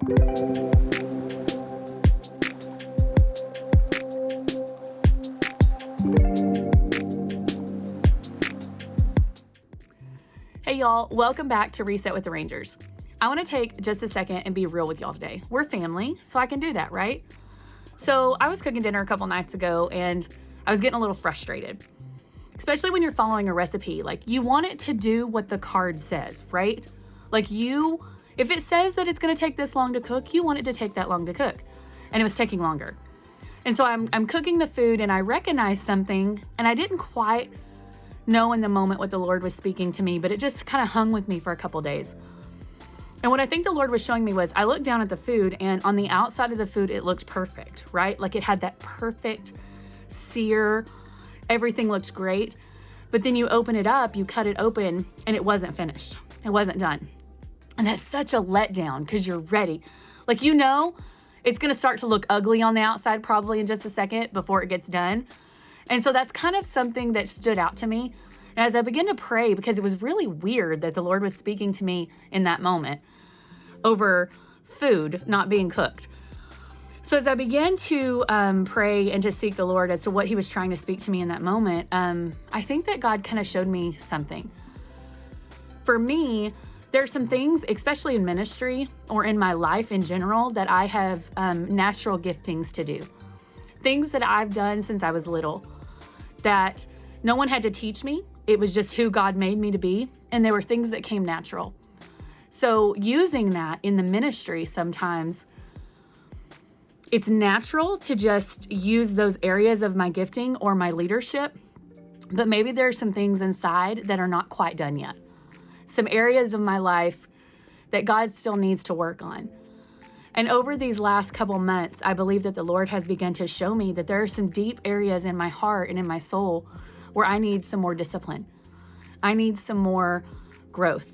Hey y'all, welcome back to Reset with the Rangers. I want to take just a second and be real with y'all today. We're family, so I can do that, right? So I was cooking dinner a couple nights ago and I was getting a little frustrated, especially when you're following a recipe. Like, you want it to do what the card says, right? Like, if it says that it's going to take this long to cook, you want it to take that long to cook. And it was taking longer. And so I'm cooking the food and I recognized something, and I didn't quite know in the moment what the Lord was speaking to me, but it just kind of hung with me for a couple days. And what I think the Lord was showing me was, I looked down at the food, and on the outside of the food, it looked perfect, right? Like, it had that perfect sear, everything looked great. But then you open it up, you cut it open, and it wasn't finished. It wasn't done. And that's such a letdown, because you're ready. Like, it's going to start to look ugly on the outside probably in just a second before it gets done. And so that's kind of something that stood out to me. And as I began to pray, because it was really weird that the Lord was speaking to me in that moment over food not being cooked. So as I began to pray and to seek the Lord as to what he was trying to speak to me in that moment, I think that God kind of showed me something. For me, there's some things, especially in ministry or in my life in general, that I have natural giftings to do. Things that I've done since I was little that no one had to teach me. It was just who God made me to be. And there were things that came natural. So using that in the ministry, sometimes it's natural to just use those areas of my gifting or my leadership. But maybe there's some things inside that are not quite done yet. Some areas of my life that God still needs to work on. And over these last couple months, I believe that the Lord has begun to show me that there are some deep areas in my heart and in my soul where I need some more discipline. I need some more growth.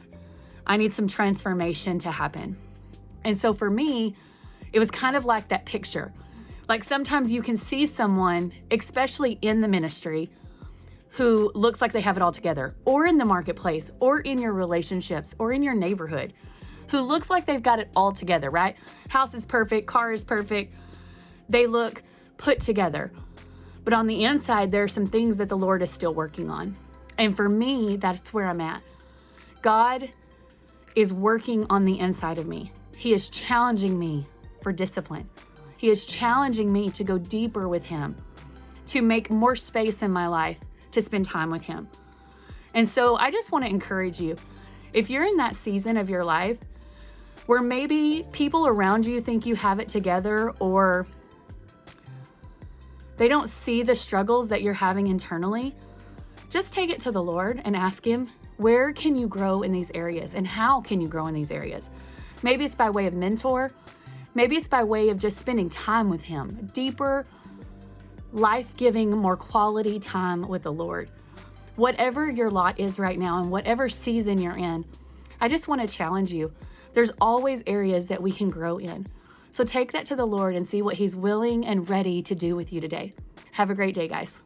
I need some transformation to happen. And so for me, it was kind of like that picture. Like, sometimes you can see someone, especially in the ministry, who looks like they have it all together, or in the marketplace, or in your relationships, or in your neighborhood, who looks like they've got it all together, right? House is perfect, car is perfect. They look put together. But on the inside, there are some things that the Lord is still working on. And for me, that's where I'm at. God is working on the inside of me. He is challenging me for discipline. He is challenging me to go deeper with him, to make more space in my life, to spend time with him. And so I just want to encourage you, if you're in that season of your life where maybe people around you think you have it together, or they don't see the struggles that you're having internally, just take it to the Lord and ask him, where can you grow in these areas, and how can you grow in these areas? Maybe it's by way of mentor. Maybe it's by way of just spending time with him, deeper, life-giving, more quality time with the Lord. Whatever your lot is right now and whatever season you're in, I just want to challenge you. There's always areas that we can grow in. So take that to the Lord and see what he's willing and ready to do with you today. Have a great day, guys.